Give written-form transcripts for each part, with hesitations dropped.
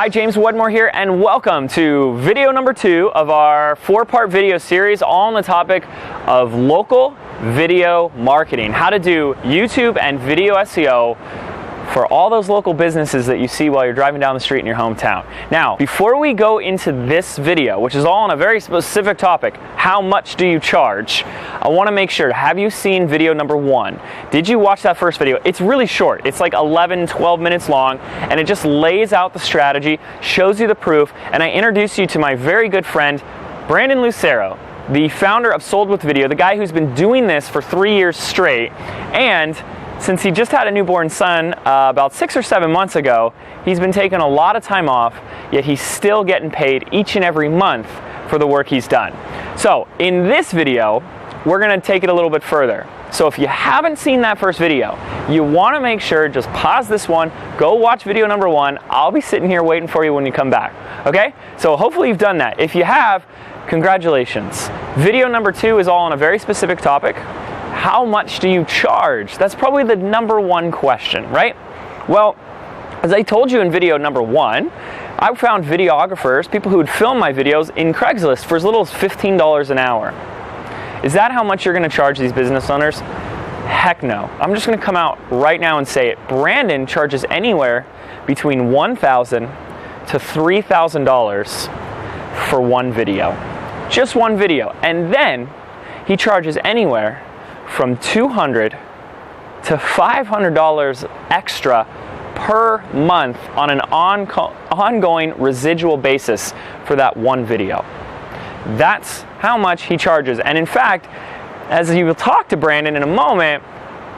Hi, James Wedmore here, and welcome to video number 2 of our 4-part video series, all on the topic of local video marketing. How to do YouTube and video SEO for all those local businesses that you see while you're driving down the street in your hometown. Now, before we go into this video, which is all on a very specific topic, how much do you charge? I want to make sure, have you seen video number 1? Did you watch that first video? It's really short. It's like 11, 12 minutes long, and it just lays out the strategy, shows you the proof, and I introduce you to my very good friend, Brandon Lucero, the founder of Sold With Video, the guy who's been doing this for 3 years straight, and since he just had a newborn son about 6 or 7 months ago, he's been taking a lot of time off, yet he's still getting paid each and every month for the work he's done. So in this video, we're going to take it a little bit further. So if you haven't seen that first video, you want to make sure, just pause this one, go watch video number 1. I'll be sitting here waiting for you when you come back. Okay? So hopefully you've done that. If you have, congratulations. Video number 2 is all on a very specific topic. How much do you charge? That's probably the number 1 question, right? Well, as I told you in video number 1, I found videographers, people who would film my videos in Craigslist for as little as $15 an hour. Is that how much you're going to charge these business owners? Heck no. I'm just going to come out right now and say it. Brandon charges anywhere between $1,000 to $3,000 for one video. Just one video. And then he charges anywhere from $200 to $500 extra per month on an ongoing residual basis for that one video. That's how much he charges. And in fact, as you will talk to Brandon in a moment,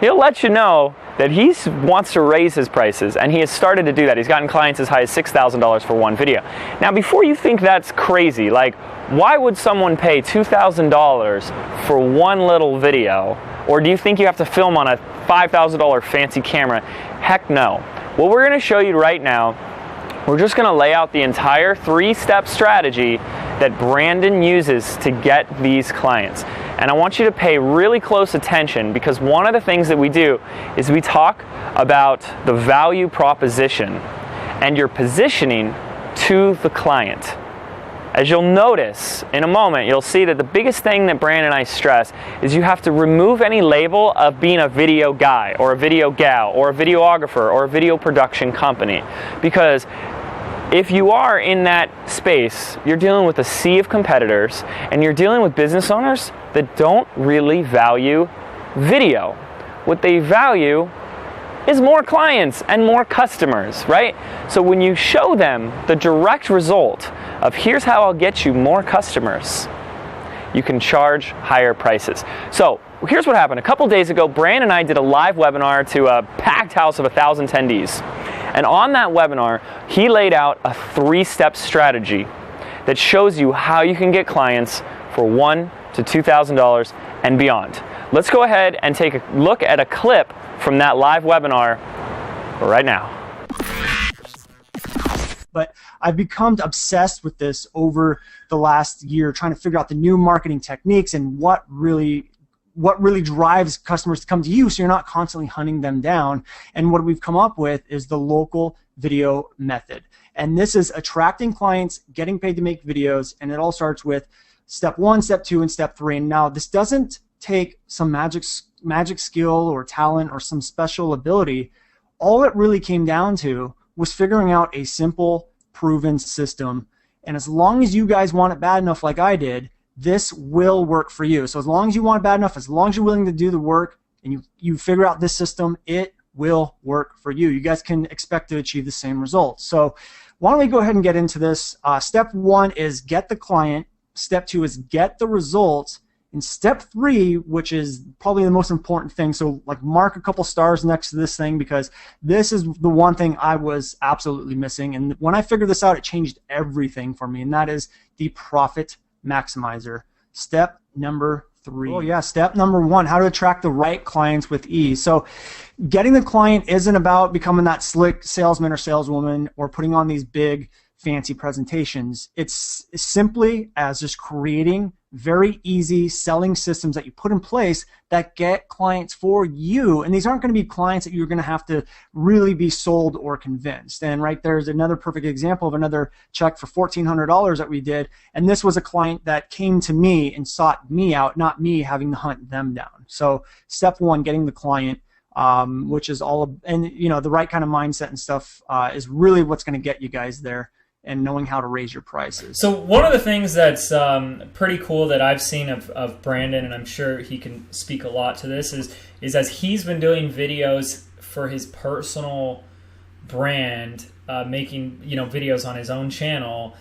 he'll let you know that he wants to raise his prices, and he has started to do that. He's gotten clients as high as $6,000 for one video. Now, before you think that's crazy, like, why would someone pay $2,000 for one little video? Or do you think you have to film on a $5,000 fancy camera? Heck no. What we're going to show you right now, we're just going to lay out the entire 3-step strategy that Brandon uses to get these clients. And I want you to pay really close attention, because one of the things that we do is we talk about the value proposition and your positioning to the client. As you'll notice in a moment, you'll see that the biggest thing that Brandon and I stress is you have to remove any label of being a video guy or a video gal or a videographer or a video production company. Because if you are in that space, you're dealing with a sea of competitors, and you're dealing with business owners that don't really value video. What they value is more clients and more customers, right? So when you show them the direct result of here's how I'll get you more customers, you can charge higher prices. So here's what happened. A couple days ago, Brandon and I did a live webinar to a packed house of 1,000 attendees. And on that webinar, he laid out a 3-step strategy that shows you how you can get clients for $1,000 to $2,000 and beyond. Let's go ahead and take a look at a clip from that live webinar right now. But I've become obsessed with this over the last year, trying to figure out the new marketing techniques and what really drives customers to come to you, so you're not constantly hunting them down. And what we've come up with is the local video method. And this is attracting clients, getting paid to make videos, and it all starts with step 1, step 2, and step 3. And now this doesn't take some magic skill or talent or some special ability. All it really came down to was figuring out a simple, proven system. And as long as you guys want it bad enough like I did, this will work for you. So as long as you want it bad enough, as long as you're willing to do the work and you figure out this system, it will work for you. You guys can expect to achieve the same results. So why don't we go ahead and get into this. Step 1 is get the client. Step 2 is get the results. And step 3, which is probably the most important thing, so like mark a couple stars next to this thing, because this is the one thing I was absolutely missing. And when I figured this out, it changed everything for me, and that is the profit maximizer. Step number 3. Oh yeah, step number 1, how to attract the right clients with ease. So getting the client isn't about becoming that slick salesman or saleswoman or putting on these big fancy presentations. It's as simply as just creating very easy selling systems that you put in place that get clients for you. And these aren't going to be clients that you're going to have to really be sold or convinced. And right there's another perfect example of another check for $1,400 that we did. And this was a client that came to me and sought me out, not me having to hunt them down. So step one, getting the client, which is all, and you know, the right kind of mindset and stuff is really what's going to get you guys there, and knowing how to raise your prices. So one of the things that's pretty cool that I've seen of Brandon, and I'm sure he can speak a lot to this, is as he's been doing videos for his personal brand, making videos on his own channel,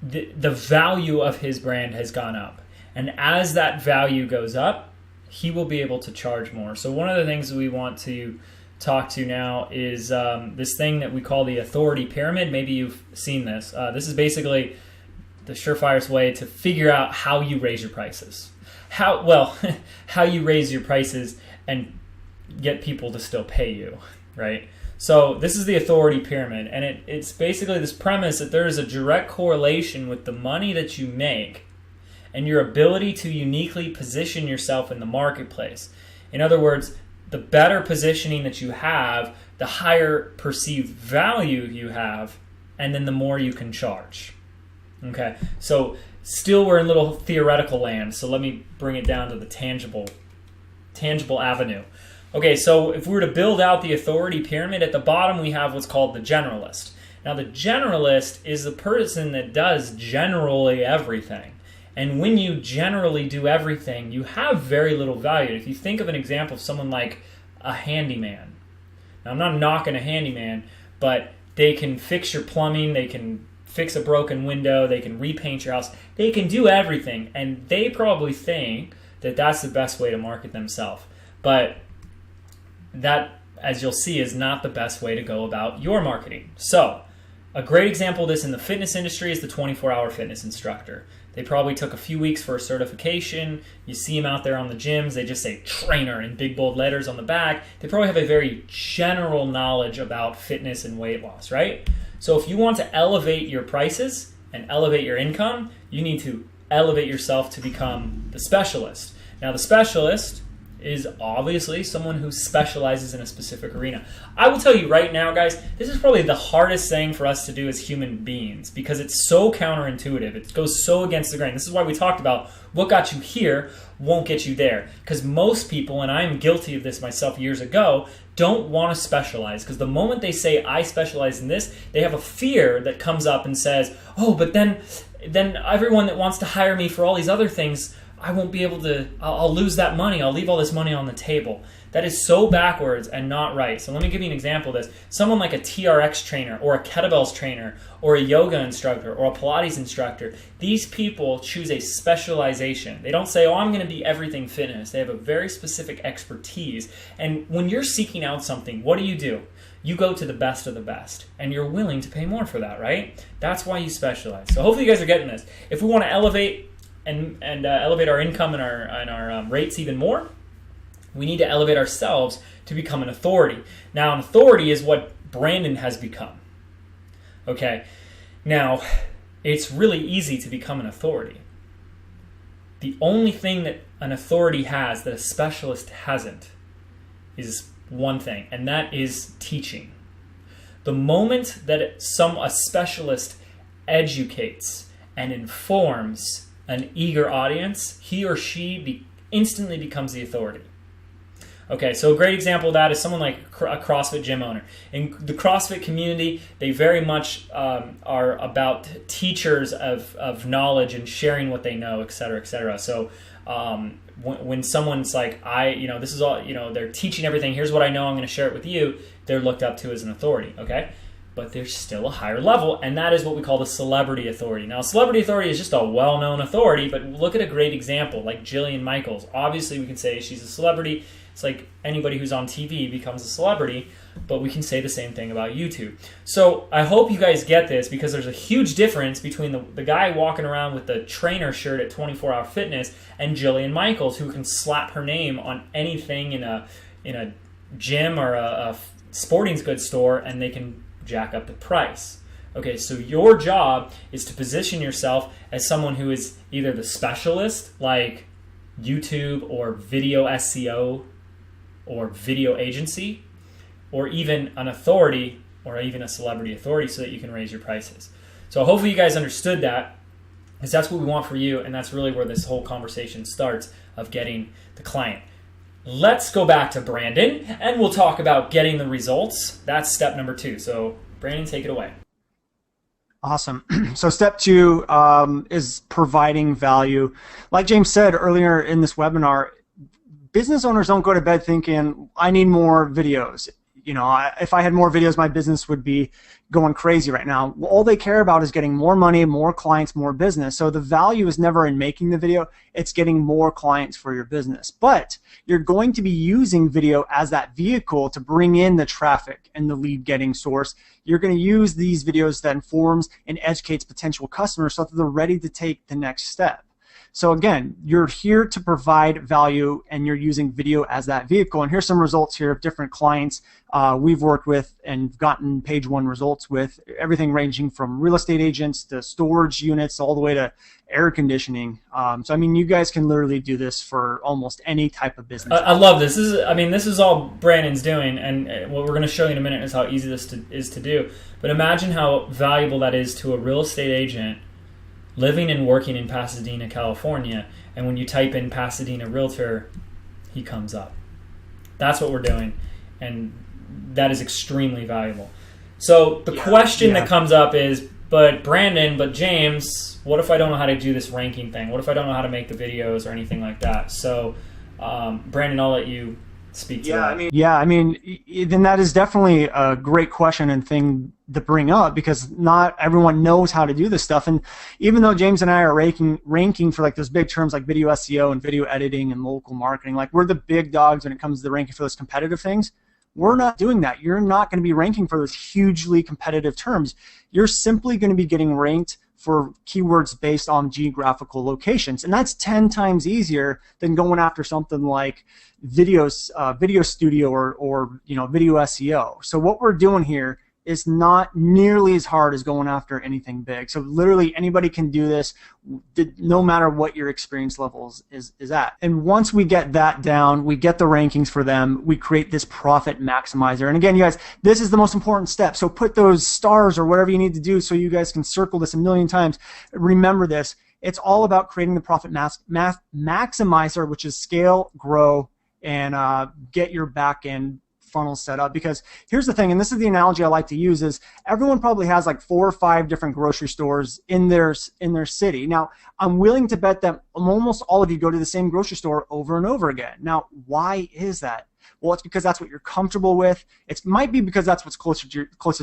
the value of his brand has gone up. And as that value goes up, he will be able to charge more. So one of the things we want to talk to now is this thing that we call the authority pyramid. Maybe you've seen this. This is basically the surefirest way to figure out how you raise your prices. How you raise your prices and get people to still pay you, right? So this is the authority pyramid, and it's basically this premise that there is a direct correlation with the money that you make and your ability to uniquely position yourself in the marketplace. In other words, the better positioning that you have, the higher perceived value you have, and then the more you can charge. Okay, so still we're in little theoretical land, so let me bring it down to the tangible avenue. Okay, so if we were to build out the authority pyramid, at the bottom we have what's called the generalist. Now the generalist is the person that does generally everything. And when you generally do everything, you have very little value. If you think of an example of someone like a handyman. Now, I'm not knocking a handyman, but they can fix your plumbing, they can fix a broken window, they can repaint your house. They can do everything, and they probably think that that's the best way to market themselves. But that, as you'll see, is not the best way to go about your marketing. So, a great example of this in the fitness industry is the 24-hour fitness instructor. They probably took a few weeks for a certification. You see them out there on the gyms. They just say trainer in big bold letters on the back. They probably have a very general knowledge about fitness and weight loss, right? So if you want to elevate your prices and elevate your income, you need to elevate yourself to become the specialist. Now the specialist is obviously someone who specializes in a specific arena. I will tell you right now, guys, this is probably the hardest thing for us to do as human beings because it's so counterintuitive. It goes so against the grain. This is why we talked about what got you here won't get you there. Because most people, and I'm guilty of this myself years ago, don't want to specialize. Because the moment they say, I specialize in this, they have a fear that comes up and says, oh, but then everyone that wants to hire me for all these other things, I won't be able to, I'll lose that money. I'll leave all this money on the table. That is so backwards and not right. So let me give you an example of this. Someone like a TRX trainer or a kettlebells trainer or a yoga instructor or a Pilates instructor, these people choose a specialization. They don't say, oh, I'm going to be everything fitness. They have a very specific expertise. And when you're seeking out something, what do? You go to the best of the best, and you're willing to pay more for that, right? That's why you specialize. So hopefully you guys are getting this. If we want to elevate and elevate our income and our rates even more, we need to elevate ourselves to become an authority. Now, an authority is what Brandon has become. Okay, now it's really easy to become an authority. The only thing that an authority has that a specialist hasn't is one thing, and that is teaching. The moment that a specialist educates and informs an eager audience, he or she instantly becomes the authority. Okay, so a great example of that is someone like a CrossFit gym owner. In the CrossFit community, they very much are about teachers of knowledge and sharing what they know, et cetera, et cetera. So when someone's like, this is all, they're teaching everything, here's what I know, I'm going to share it with you, they're looked up to as an authority, okay? But there's still a higher level, and that is what we call the celebrity authority. Now, celebrity authority is just a well-known authority, but look at a great example, like Jillian Michaels. Obviously, we can say she's a celebrity. It's like anybody who's on TV becomes a celebrity, but we can say the same thing about YouTube. So I hope you guys get this, because there's a huge difference between the guy walking around with the trainer shirt at 24 Hour Fitness and Jillian Michaels, who can slap her name on anything in a gym or a sporting goods store, and they can jack up the price. Okay, so your job is to position yourself as someone who is either the specialist, like YouTube or video SEO or video agency, or even an authority or even a celebrity authority, so that you can raise your prices. So hopefully you guys understood that, because that's what we want for you, and that's really where this whole conversation starts, of getting the client. Let's go back to Brandon, and we'll talk about getting the results. That's step number 2. So Brandon, take it away. Awesome. So step 2 is providing value. Like James said earlier in this webinar, business owners don't go to bed thinking, I need more videos. You know, if I had more videos, my business would be going crazy right now. All they care about is getting more money, more clients, more business. So the value is never in making the video, it's getting more clients for your business. But you're going to be using video as that vehicle to bring in the traffic and the lead getting source. You're going to use these videos that informs and educates potential customers so that they're ready to take the next step. So again, you're here to provide value, and you're using video as that vehicle. And here's some results here of different clients we've worked with and gotten page 1 results with, everything ranging from real estate agents to storage units all the way to air conditioning. So I mean, you guys can literally do this for almost any type of business. I love this. This is all Brandon's doing, and what we're going to show you in a minute is how easy this is to do. But imagine how valuable that is to a real estate agent living and working in Pasadena, California, and when you type in Pasadena Realtor, he comes up. That's what we're doing, and that is extremely valuable. So the question that comes up is, but Brandon, but James, what if I don't know how to do this ranking thing? What if I don't know how to make the videos or anything like that? So Brandon, I'll let you speak to that. Then that is definitely a great question and thing to bring up, because not everyone knows how to do this stuff. And even though James and I are ranking for like those big terms like video SEO and video editing and local marketing, like we're the big dogs when it comes to the ranking for those competitive things, we're not doing that. You're not going to be ranking for those hugely competitive terms. You're simply going to be getting ranked for keywords based on geographical locations, and that's 10 times easier than going after something like video studio or video SEO. So what we're doing here is not nearly as hard as going after anything big. So literally anybody can do this, no matter what your experience levels is at. And once we get that down, we get the rankings for them, we create this profit maximizer. And again, you guys, this is the most important step. So put those stars or whatever you need to do so you guys can circle this a million times. Remember this. It's all about creating the profit maximizer, which is scale, grow, and get your back end funnel set up. Because here's the thing, and this is the analogy I like to use, is everyone probably has like 4 or 5 different grocery stores in their city. Now, I'm willing to bet that almost all of you go to the same grocery store over and over again. Now, why is that? Well, it's because that's what you're comfortable with. It might be because that's what's closest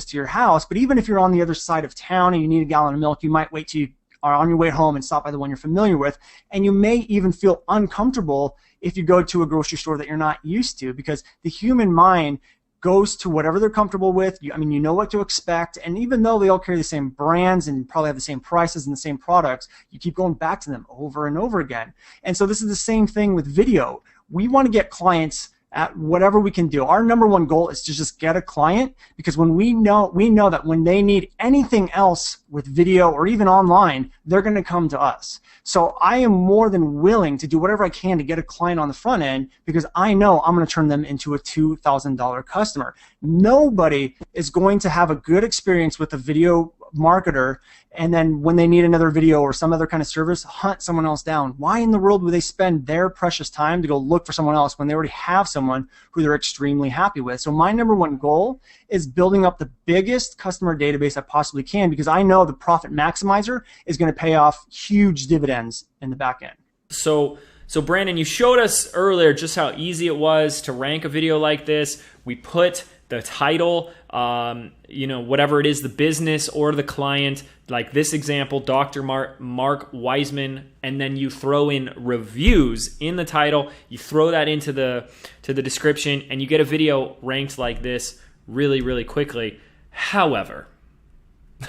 to your house, but even if you're on the other side of town and you need a gallon of milk, you might wait till you are on your way home and stop by the one you're familiar with. And you may even feel uncomfortable if you go to a grocery store that you're not used to, because the human mind goes to whatever they're comfortable with. You know what to expect, and even though they all carry the same brands and probably have the same prices and the same products, you keep going back to them over and over again. And so this is the same thing with video. We want to get clients at whatever we can do. Our number one goal is to just get a client, because when we know that when they need anything else with video or even online, they're going to come to us. So I am more than willing to do whatever I can to get a client on the front end, because I know I'm going to turn them into a $2,000 customer. Nobody is going to have a good experience with a video marketer and then when they need another video or some other kind of service, hunt someone else down. Why in the world would they spend their precious time to go look for someone else when they already have someone who they're extremely happy with? So my number one goal is building up the biggest customer database I possibly can, because I know the profit maximizer is going to pay off huge dividends in the back end. So Brandon, you showed us earlier just how easy it was to rank a video like this. We put the title, whatever it is, the business or the client, like this example, Dr. Mark Wiseman, and then you throw in reviews in the title, you throw that into the description, and you get a video ranked like this really, really quickly. However,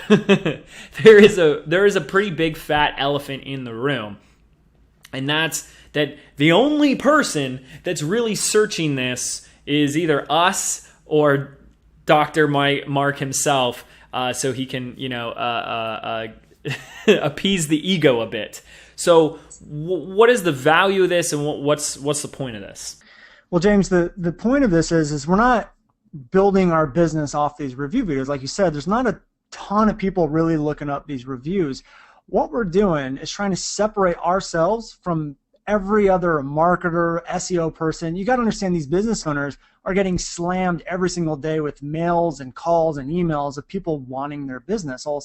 there is a pretty big fat elephant in the room, and that's that the only person that's really searching this is either us or Dr. Mark himself. so he can, appease the ego a bit. So what is the value of this, and what's the point of this? Well, James, the point of this is we're not building our business off these review videos. Like you said, there's not a ton of people really looking up these reviews. What we're doing is trying to separate ourselves from every other marketer, SEO person. You got to understand, these business owners are getting slammed every single day with mails and calls and emails of people wanting their business, all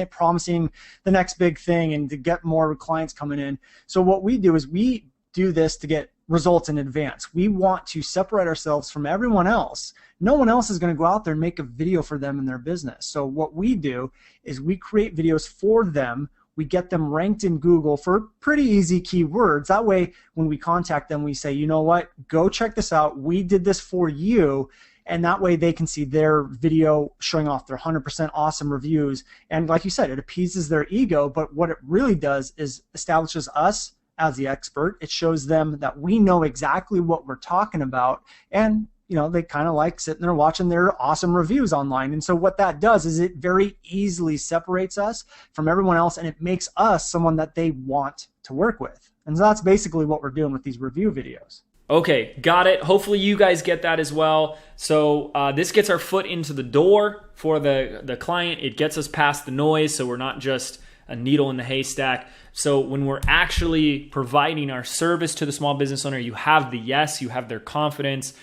promising the next big thing and to get more clients coming in. So what we do is we do this to get results in advance. We want to separate ourselves from everyone else. No one else is going to go out there and make a video for them in their business. So what we do is we create videos for them. We get them ranked in Google for pretty easy keywords. That way, when we contact them, we say, you know what, go check this out. We did this for you. And that way they can see their video showing off their 100% awesome reviews. And like you said, it appeases their ego. But what it really does is establishes us as the expert. It shows them that we know exactly what we're talking about. And they kind of like sitting there watching their awesome reviews online. And so what that does is it very easily separates us from everyone else, and it makes us someone that they want to work with. And so that's basically what we're doing with these review videos. Okay, got it. Hopefully you guys get that as well. So this gets our foot into the door for the client. It gets us past the noise, so we're not just a needle in the haystack. So when we're actually providing our service to the small business owner, you have the yes, you have their confidence.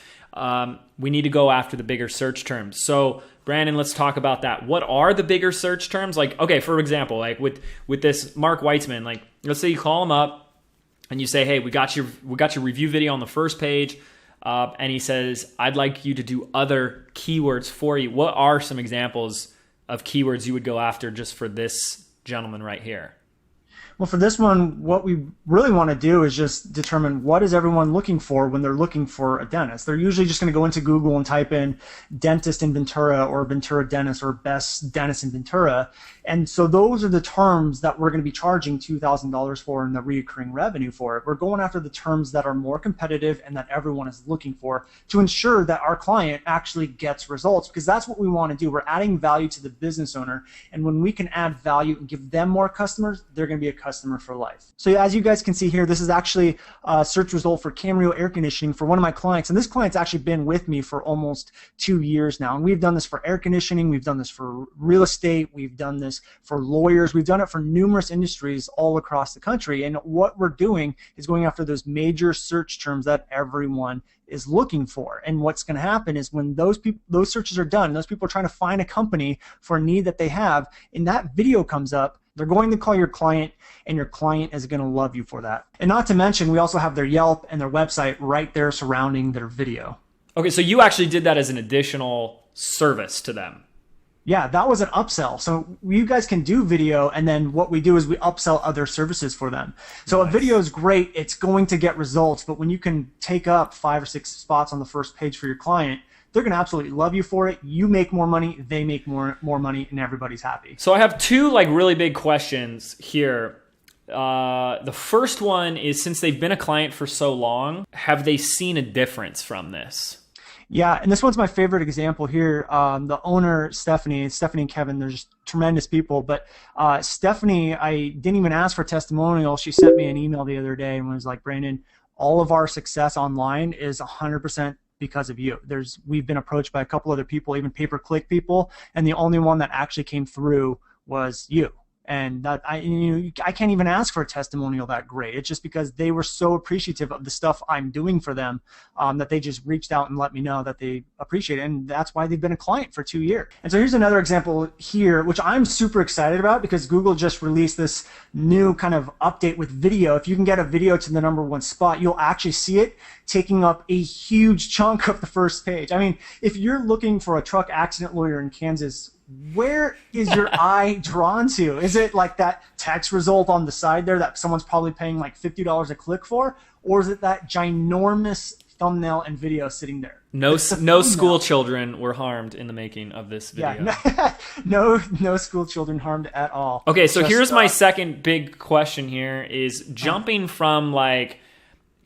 We need to go after the bigger search terms. So Brandon, let's talk about that. What are the bigger search terms? Like, okay, for example, like with this Mark Weitzman, like let's say you call him up and you say, hey, we got your review video on the first page. And he says, I'd like you to do other keywords for you. What are some examples of keywords you would go after just for this gentleman right here? Well, for this one, what we really want to do is just determine what is everyone looking for when they're looking for a dentist. They're usually just going to go into Google and type in dentist in Ventura or Ventura dentist or best dentist in Ventura. And so those are the terms that we're going to be charging $2,000 for in the recurring revenue for it. We're going after the terms that are more competitive and that everyone is looking for to ensure that our client actually gets results, because that's what we want to do. We're adding value to the business owner. And when we can add value and give them more customers, they're going to be a customer for life. So as you guys can see here, this is actually a search result for Camarillo air conditioning for one of my clients. And this client's actually been with me for almost 2 years now. And we've done this for air conditioning. We've done this for real estate. We've done this for lawyers. We've done it for numerous industries all across the country. And what we're doing is going after those major search terms that everyone is looking for. And what's going to happen is when those searches are done, those people are trying to find a company for a need that they have, and that video comes up, they're going to call your client, and your client is going to love you for that. And not to mention, we also have their Yelp and their website right there surrounding their video. Okay, so you actually did that as an additional service to them. Yeah, that was an upsell. So you guys can do video, and then what we do is we upsell other services for them. So nice. A video is great. It's going to get results, but when you can take up 5 or 6 spots on the first page for your client, they're going to absolutely love you for it. You make more money, they make more money, and everybody's happy. So I have 2 really big questions here. The first one is, since they've been a client for so long, have they seen a difference from this? Yeah, and this one's my favorite example here. The owner, Stephanie and Kevin, they're just tremendous people. But Stephanie, I didn't even ask for a testimonial. She sent me an email the other day and was like, Brandon, all of our success online is 100% because of you. We've been approached by a couple other people, even pay-per-click people, and the only one that actually came through was you. And that I can't even ask for a testimonial that great. It's just because they were so appreciative of the stuff I'm doing for them that they just reached out and let me know that they appreciate it. And that's why they've been a client for 2 years. And so here's another example here, which I'm super excited about because Google just released this new kind of update with video. If you can get a video to the #1 spot, you'll actually see it taking up a huge chunk of the first page. I mean, if you're looking for a truck accident lawyer in Kansas, where is your eye drawn to? Is it like that text result on the side there that someone's probably paying like $50 a click for? Or is it that ginormous thumbnail and video sitting there? No school children were harmed in the making of this video. Yeah, no school children harmed at all. Okay, so here's my second big question here is jumping from like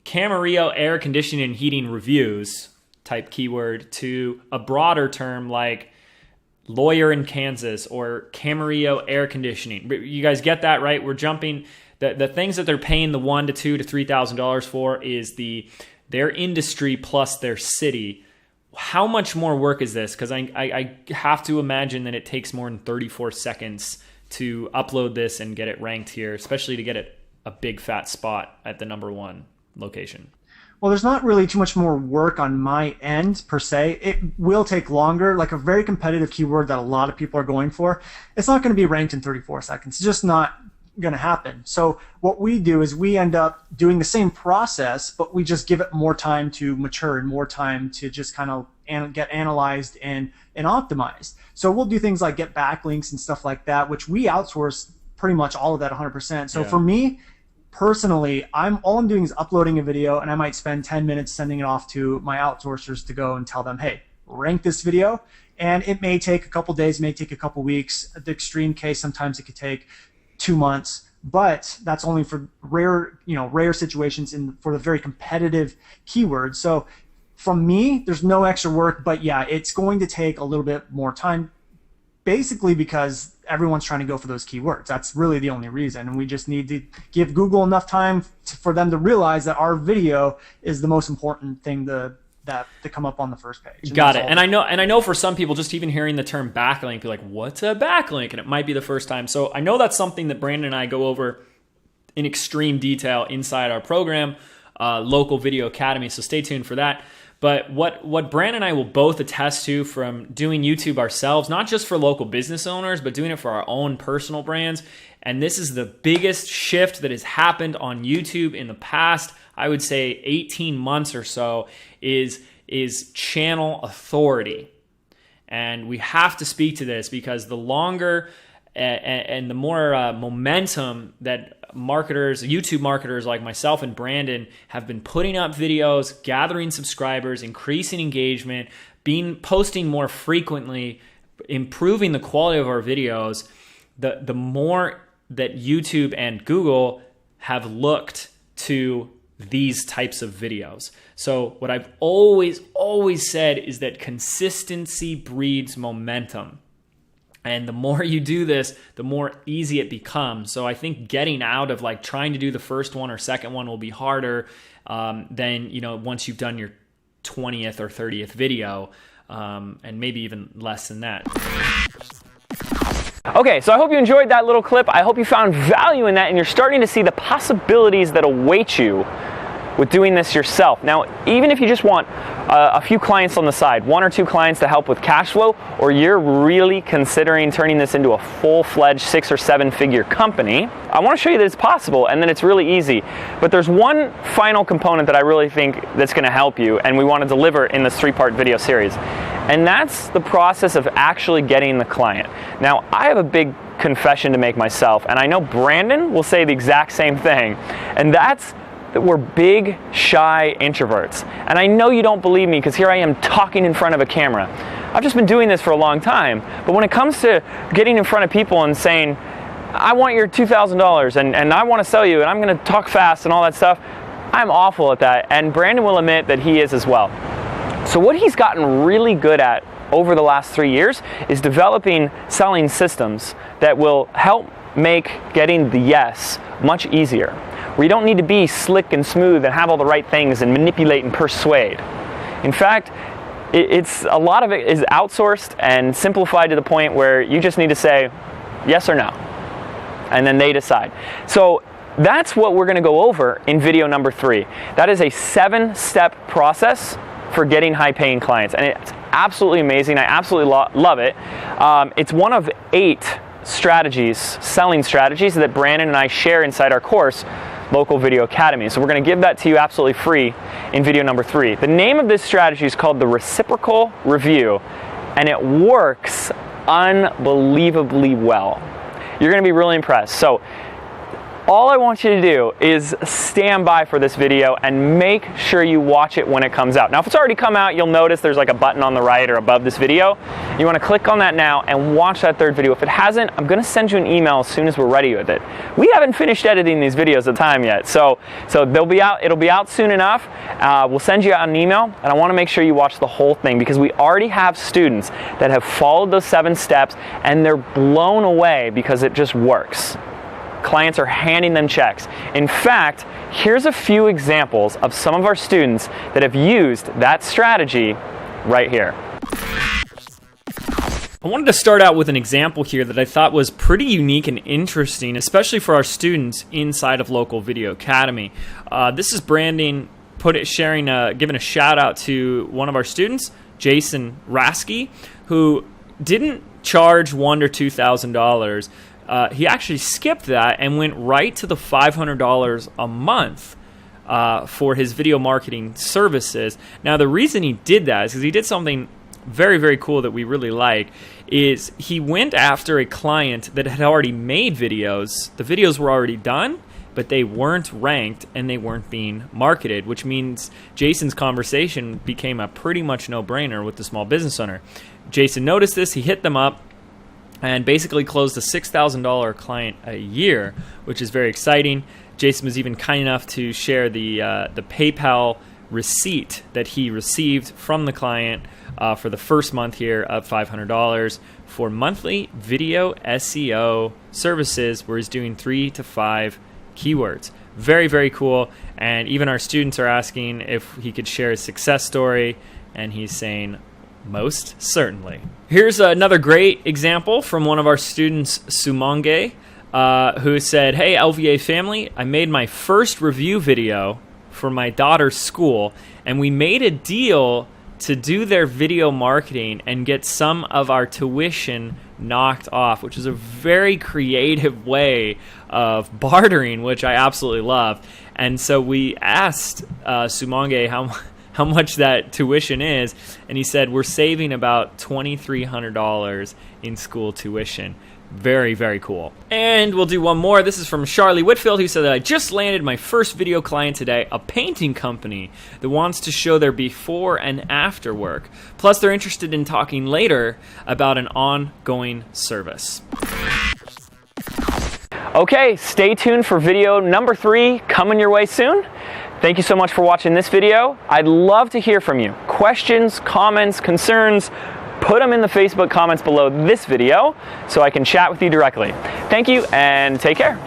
Camarillo air conditioning and heating reviews type keyword to a broader term like lawyer in Kansas or Camarillo air conditioning. You guys get that, right? We're jumping the things that they're paying the $1,200 to $3,000 for is their industry plus their city. How much more work is this? Because I have to imagine that it takes more than 34 seconds to upload this and get it ranked here, especially to get it a big fat spot at the #1 location. Well, there's not really too much more work on my end per se. It will take longer. Like a very competitive keyword that a lot of people are going for, it's not going to be ranked in 34 seconds. It's just not going to happen. So what we do is we end up doing the same process, but we just give it more time to mature and more time to just kind of get analyzed and optimized. So we'll do things like get backlinks and stuff like that, which we outsource pretty much all of that 100%. So for me personally, all I'm doing is uploading a video, and I might spend 10 minutes sending it off to my outsourcers to go and tell them, hey, rank this video. And it may take a couple days, may take a couple weeks. At the extreme case, sometimes it could take 2 months, but that's only for rare situations for the very competitive keywords. So from me, there's no extra work, but yeah, it's going to take a little bit more time, basically because everyone's trying to go for those keywords. That's really the only reason. And we just need to give Google enough time for them to realize that our video is the most important thing to come up on the first page. Got it. And I know for some people, just even hearing the term backlink, be like, what's a backlink? And it might be the first time. So I know that's something that Brandon and I go over in extreme detail inside our program, Local Video Academy. So stay tuned for that. But what Brandon and I will both attest to from doing YouTube ourselves, not just for local business owners, but doing it for our own personal brands. And this is the biggest shift that has happened on YouTube in the past, I would say 18 months or so, is channel authority. And we have to speak to this because the longer and the more momentum that YouTube marketers like myself and Brandon have been putting up videos, gathering subscribers, increasing engagement, posting more frequently, improving the quality of our videos, the more that YouTube and Google have looked to these types of videos. So what I've always said is that consistency breeds momentum. And the more you do this, the more easy it becomes. So I think getting out of like trying to do the first one or second one will be harder than, once you've done your 20th or 30th video, and maybe even less than that. Okay, so I hope you enjoyed that little clip. I hope you found value in that and you're starting to see the possibilities that await you with doing this yourself. Now, even if you just want a few clients on the side, 1 or 2 clients to help with cash flow, or you're really considering turning this into a full-fledged 6 or 7 figure company, I want to show you that it's possible and that it's really easy. But there's one final component that I really think that's going to help you, and we want to deliver in this 3-part video series. And that's the process of actually getting the client. Now, I have a big confession to make myself, and I know Brandon will say the exact same thing, and that's that we're big, shy introverts. And I know you don't believe me because here I am talking in front of a camera. I've just been doing this for a long time, but when it comes to getting in front of people and saying, I want your $2,000 and I want to sell you and I'm going to talk fast and all that stuff, I'm awful at that, and Brandon will admit that he is as well. So what he's gotten really good at over the last 3 years is developing selling systems that will help make getting the yes much easier. We don't need to be slick and smooth and have all the right things and manipulate and persuade. In fact, a lot of it is outsourced and simplified to the point where you just need to say yes or no, and then they decide. So that's what we're going to go over in video number 3. That is a 7-step process for getting high-paying clients, and it's absolutely amazing. I absolutely love it. It's one of 8 selling strategies that Brandon and I share inside our course, Local Video Academy. So we're going to give that to you absolutely free in video number 3. The name of this strategy is called the Reciprocal Review, and it works unbelievably well. You're going to be really impressed. So all I want you to do is stand by for this video and make sure you watch it when it comes out. Now, if it's already come out, you'll notice there's like a button on the right or above this video. You want to click on that now and watch that third video. If it hasn't, I'm going to send you an email as soon as we're ready with it. We haven't finished editing these videos at the time yet, so they'll be out. It'll be out soon enough. We'll send you out an email, and I want to make sure you watch the whole thing because we already have students that have followed those 7 steps and they're blown away because it just works. Clients are handing them checks. In fact, here's a few examples of some of our students that have used that strategy right here. I wanted to start out with an example here that I thought was pretty unique and interesting, especially for our students inside of Local Video Academy. This is Brandon giving a shout out to one of our students, Jason Rasky, who didn't charge $1,000 or $2,000. He actually skipped that and went right to the $500 a month for his video marketing services. Now, the reason he did that is because he did something very, very cool that we really like, is he went after a client that had already made videos. The videos were already done, but they weren't ranked and they weren't being marketed, which means Jason's conversation became a pretty much no-brainer with the small business owner. Jason noticed this, he hit them up, and basically closed a $6,000 client a year, which is very exciting. Jason was even kind enough to share the PayPal receipt that he received from the client for the first month here of $500 for monthly video SEO services where he's doing 3 to 5 keywords. Very, very cool. And even our students are asking if he could share his success story, and he's saying, most certainly. Here's another great example from one of our students, Sumange, who said, "Hey, LVA family, I made my first review video for my daughter's school, and we made a deal to do their video marketing and get some of our tuition knocked off," which is a very creative way of bartering, which I absolutely love. And so we asked Sumange how much that tuition is, and he said we're saving about $2,300 in school tuition. Very, very cool. And we'll do one more. This is from Charlie Whitfield, who said that I just landed my first video client today, a painting company that wants to show their before and after work. Plus, they're interested in talking later about an ongoing service. Okay, stay tuned for video number 3 coming your way soon. Thank you so much for watching this video. I'd love to hear from you. Questions, comments, concerns, put them in the Facebook comments below this video so I can chat with you directly. Thank you and take care.